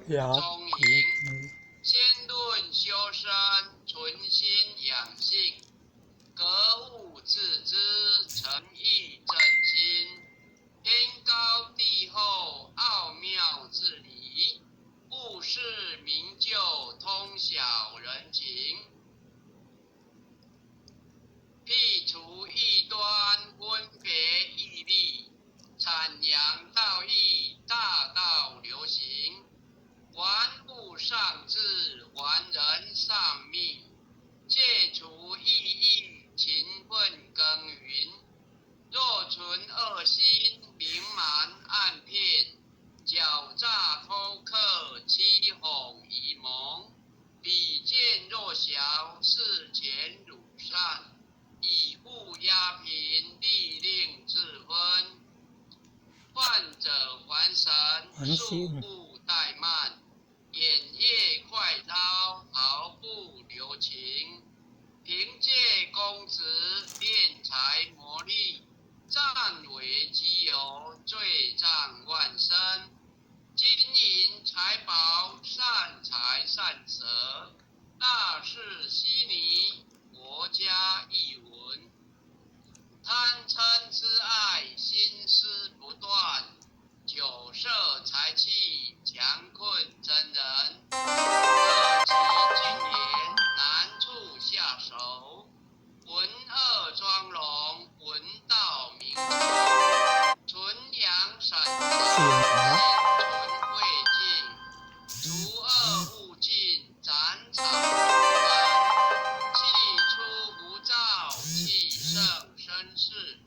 中营，先论修身，存心养性，格物致知，诚意正心，天高地厚，奥妙之理，务是明就，通晓人情。辟除异端，分别义利，阐扬道义，大道流行，玩物丧志，还人丧命，戒除异义，勤奋耕耘。若存恶心，明瞒暗骗，狡诈偷克，欺哄愚蒙，比见弱小，视钱如善，以富压贫，利令智昏，患者还神，速步怠慢，眼业快刀，毫不留情，凭借公职，敛财谋利，占为己有，罪障万生。金银财宝，善财善舍，大事稀泥，国家亦闻。贪嗔痴爱，心思不断，酒色财气，强困真人。恶其禁言，难处下手。文恶庄容，文道明仇。纯阳审查，先纯未尽。除恶务尽，斩草除根。气出无兆，气盛生事。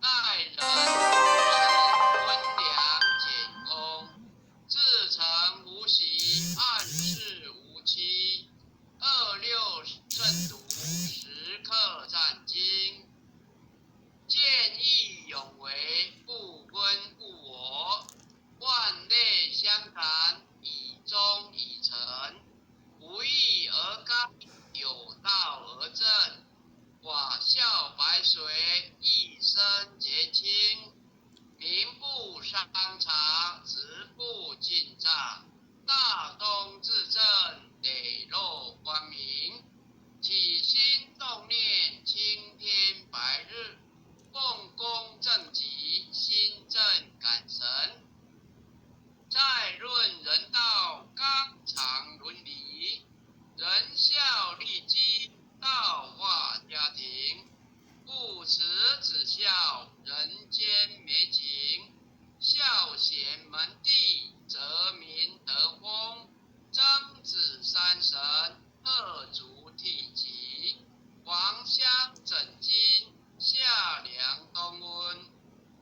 待人处事，温良俭恭。至诚无息，暗示无欺。二六正读，时刻战经。见义勇为，不分不我。万类相谈，以忠以诚。无义而刚，有道而正。寡笑白水，一身洁清。民不伤察，直不尽诈。大公至正，磊落光明。起心动念，青天白日。奉公正己，心正感神。再论人道，纲常伦理。仁孝利己，道化家庭。父慈子孝，人间美景。孝贤门第，泽民德风。曾子三神，贺足悌吉。黄香枕巾，夏凉冬温。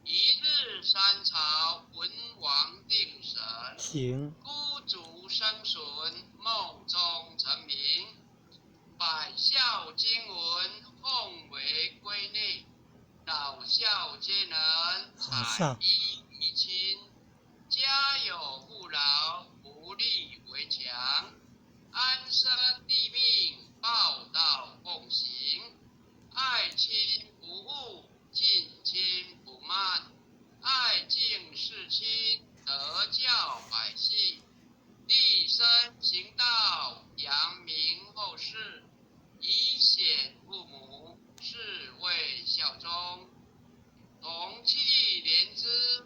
一日三朝，文王定神。孤竹生笋，梦中成名。百孝经文，奉为圭臬。老少皆能，采衣怡亲。家有父老，不立围墙。安身立命，报道奉行。爱亲不误，敬亲不慢。爱敬事亲，德教百姓。立身行道，扬名后世。以显父母，是谓效忠。同气连枝，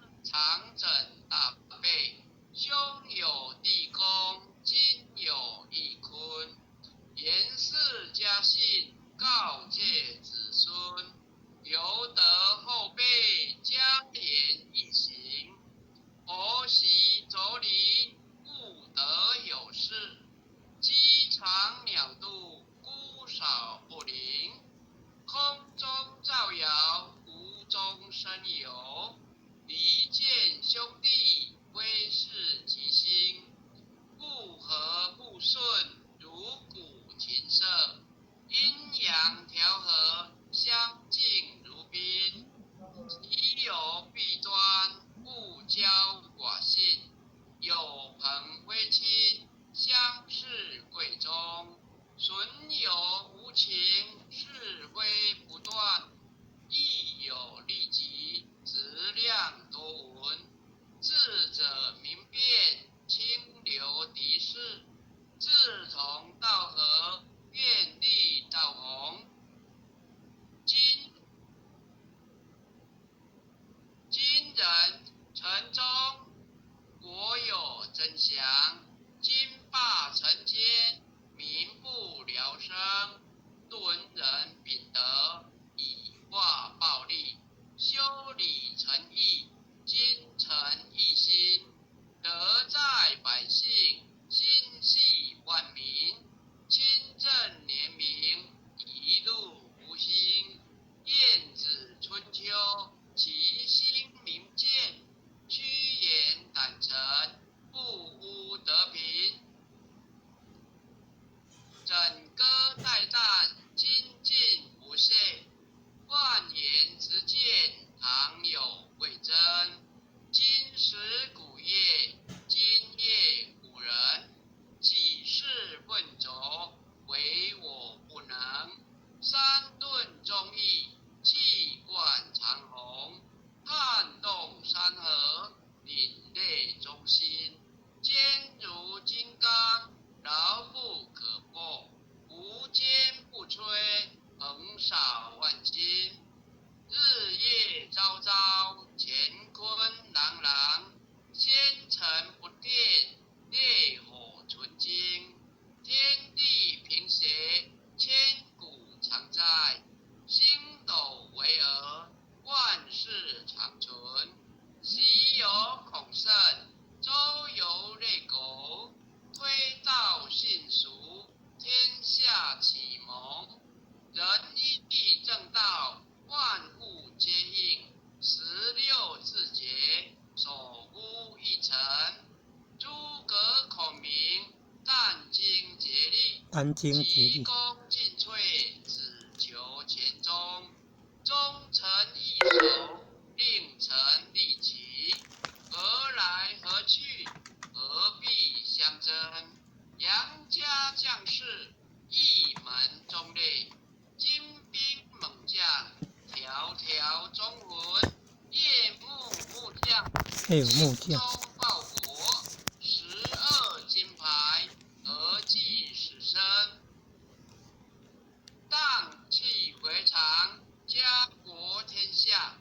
干净吉利。急功近瘁，只求前终。忠臣义守，令臣利己。何来何去？何必相争？杨家将士，一门忠烈，精兵猛将，条条忠魂。夜幕木匠，还有木精匠，忠报国。12金牌，何计死生？荡气回肠，家国天下，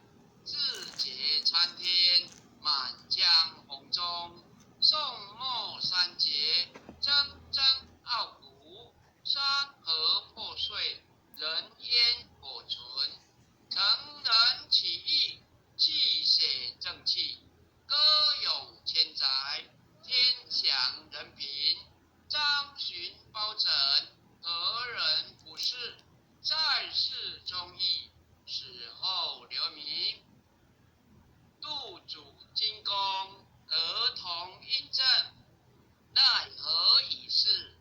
志节参天，满江红中。宋末三杰，铮铮傲骨。山河破碎，人烟可存。成人起义，气血正气。歌咏千载，天享人平。张巡包拯，何人不是？在世忠义，死后留名。杜主精工，儿童英正。奈何已逝，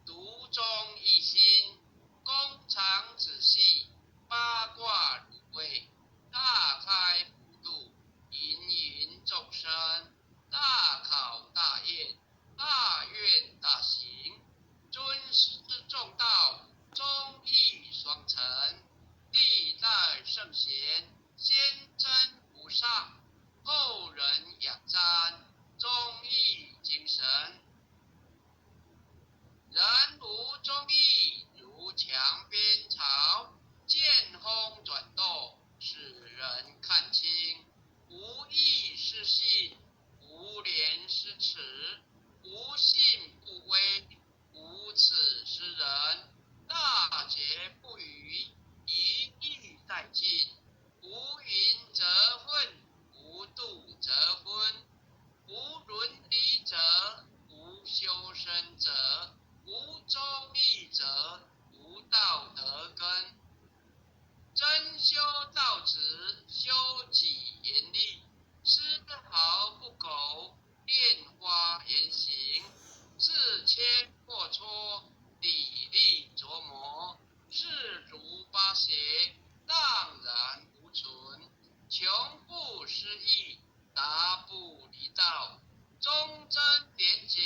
独钟一心。弓长子细，八卦芦苇。大开普度，芸芸众生。大考大验，大愿大行。尊师重道，忠义双成。历代圣贤，先真不上。后人仰瞻，忠义精神。人无忠义，如墙边草。见风转舵，使人看清。无义失信，无廉失耻。无信不威，无耻失人。大节不渝，一义殆尽。无云则混，无度则昏。无伦理者，无修身者。无忠义者，无道德根。真修道直，修己严厉。丝毫不苟，恋花言行。事切过错，砥砺琢磨。士卒八邪，荡然无存。穷不失义，达不离道。忠贞廉洁，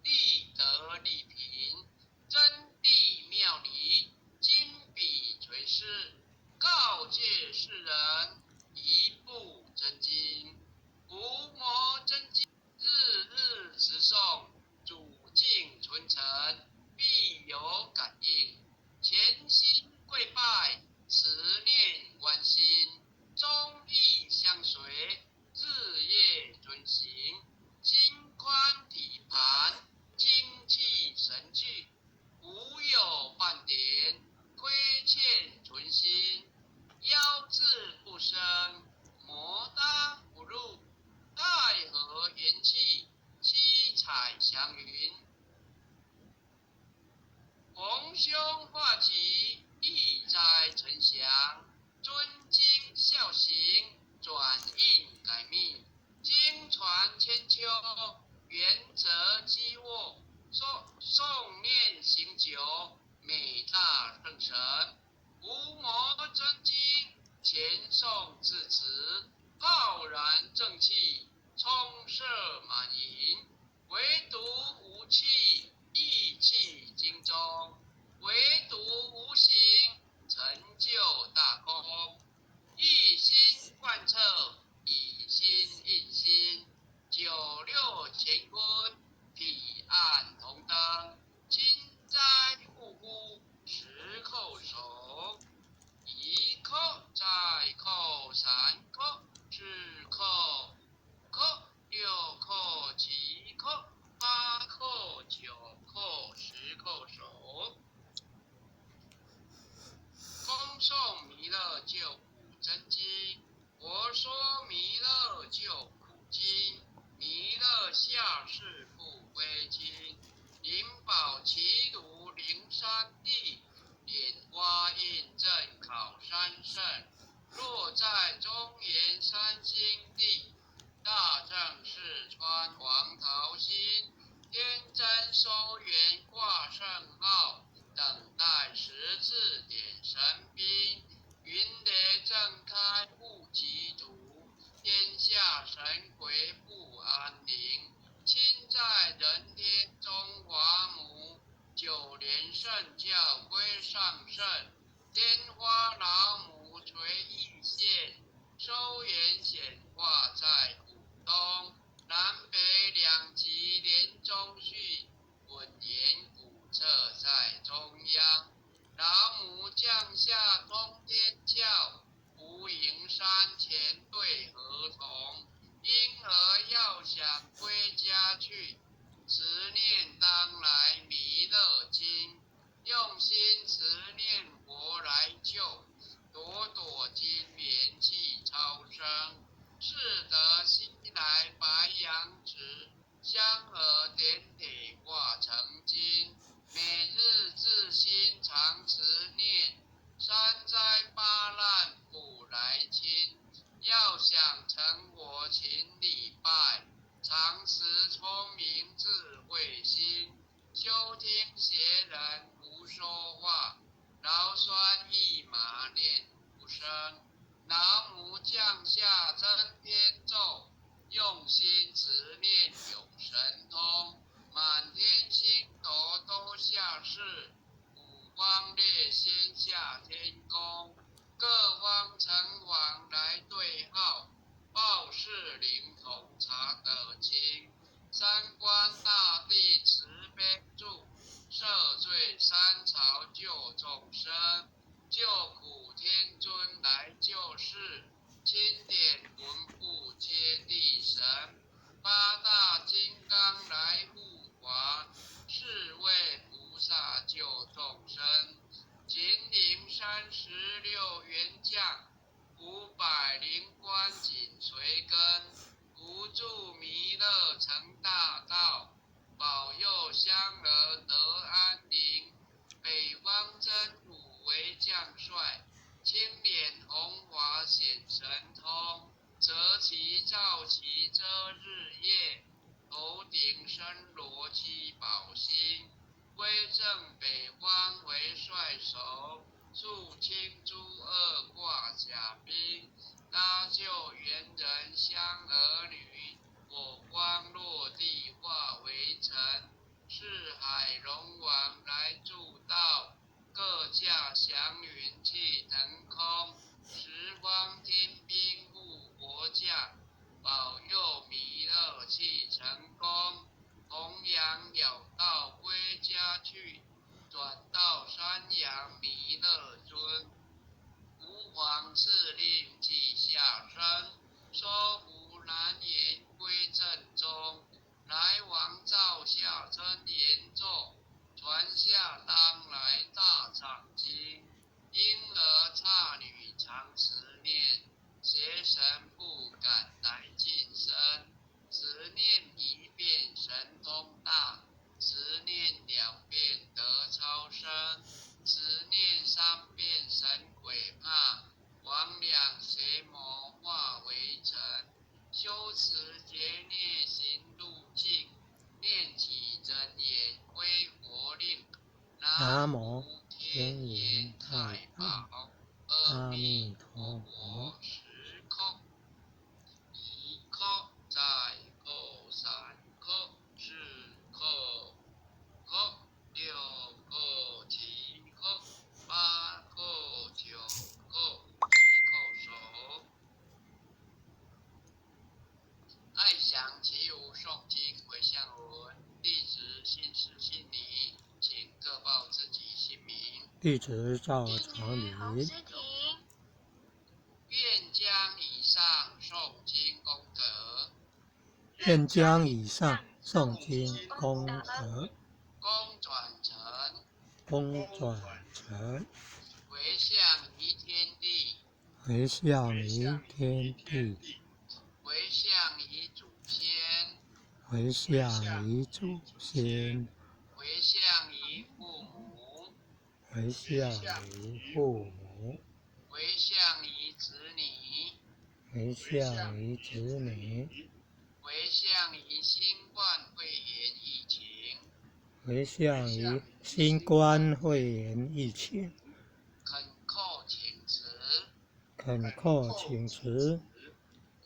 立德立贫。真谛妙理，金笔垂示。告诫世人，一部真经。伏魔真经，日日持诵。主敬存诚，必有感应。潜心跪拜，慈念关心。忠义相随，日夜遵行。心宽体盘，精气神聚。无有半点亏欠存心。妖志不生，魔当不入。太和元气，七彩祥云。逢凶化吉，利灾成生。老母降下真天咒，用心持念有神通，满天星斗都下世，五方列仙下天宫，各方城隍来对号，报事灵统查得清。三官大帝慈悲助，赦罪三朝救众生，救苦天尊来救世，钦点文部接地神，八大金刚来护法，四位菩萨救众生，金陵36员将，500灵官紧随跟，扶助弥勒成大道，保佑香儿得安宁。北方真武为将帅，青脸红华显神通，择其照其遮日夜，头顶身罗七宝星，威震北方为帅首，肃清诸恶挂甲兵，搭救猿人香儿女，火光落地化为尘，四海龙王来助道，各驾祥云气腾空，十方天兵护国驾，保佑弥勒气成功，弘扬了道归家去，转到山阳弥勒尊。吾皇敕令即下生，收服南阎归正中，来往照下真言咒，传下当来大藏经。婴儿刹女常持念，邪神不敢来近身。只念一遍神通大，只念2遍得超生，只念3遍神鬼怕，魍魉邪魔化为尘。修持劫孽行路径，念起真言归佛令。南无天眼太保，阿弥陀佛。10颗，1颗，再扣3颗，4颗，5颗，6颗，7颗，8颗，9颗，10颗手。爱想起舞诵经回向文，弟子信师信礼，请各报自己姓名。弟子赵长礼，愿将以上诵经功德，愿将以上诵经功德功转成，回向于天地，回向于天地，回向于祖先，回向于祖先，回向于父母，回向于父母，回向于子女，回向于子女，回向于新冠肺炎疫情，回向于新冠肺炎疫情，恳叩请辞，恳叩请辞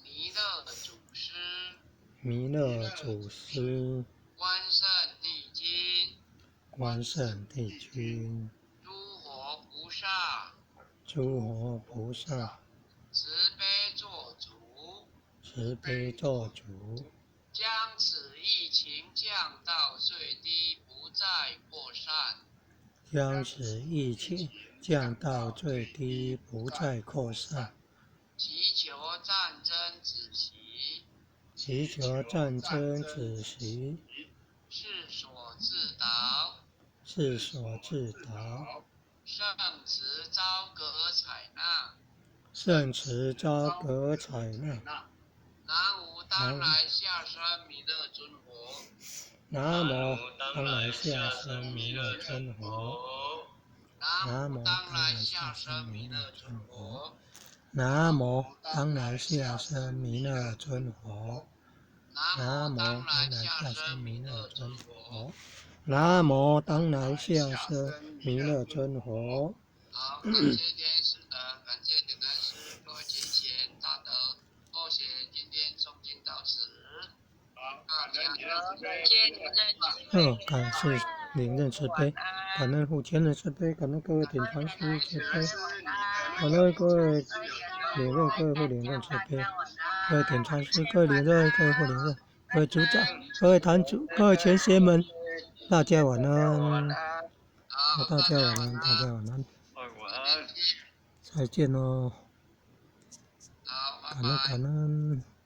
弥勒祖师，弥勒祖师、关圣帝君，关圣帝君、诸佛菩萨，诸佛菩萨，慈悲做主，慈悲做主，将此疫情降到最低，不再扩散。将此疫情降到最低，不再扩散。祈求战争止息，祈求战争止息，世所自导，世所自导，圣慈昭格采纳。圣慈昭格采纳。南无当来下生弥勒尊佛。南无当来下生弥勒尊佛。南无当来下生弥勒尊佛。南无当来下生弥勒尊佛。南无当来下生弥勒尊佛。南无当来下生弥勒尊佛。好，感谢天师的，感谢顶来感谢领认慈悲，感恩护前人慈悲，感恩各位点传师慈悲，感恩各位领认，各位护领认慈悲，各位点传师，各位领认，各位护领认，各位组长，各位坛主，各位前贤们，大家晚安。大家晚安，大家晚安，再见喽，感恩感恩。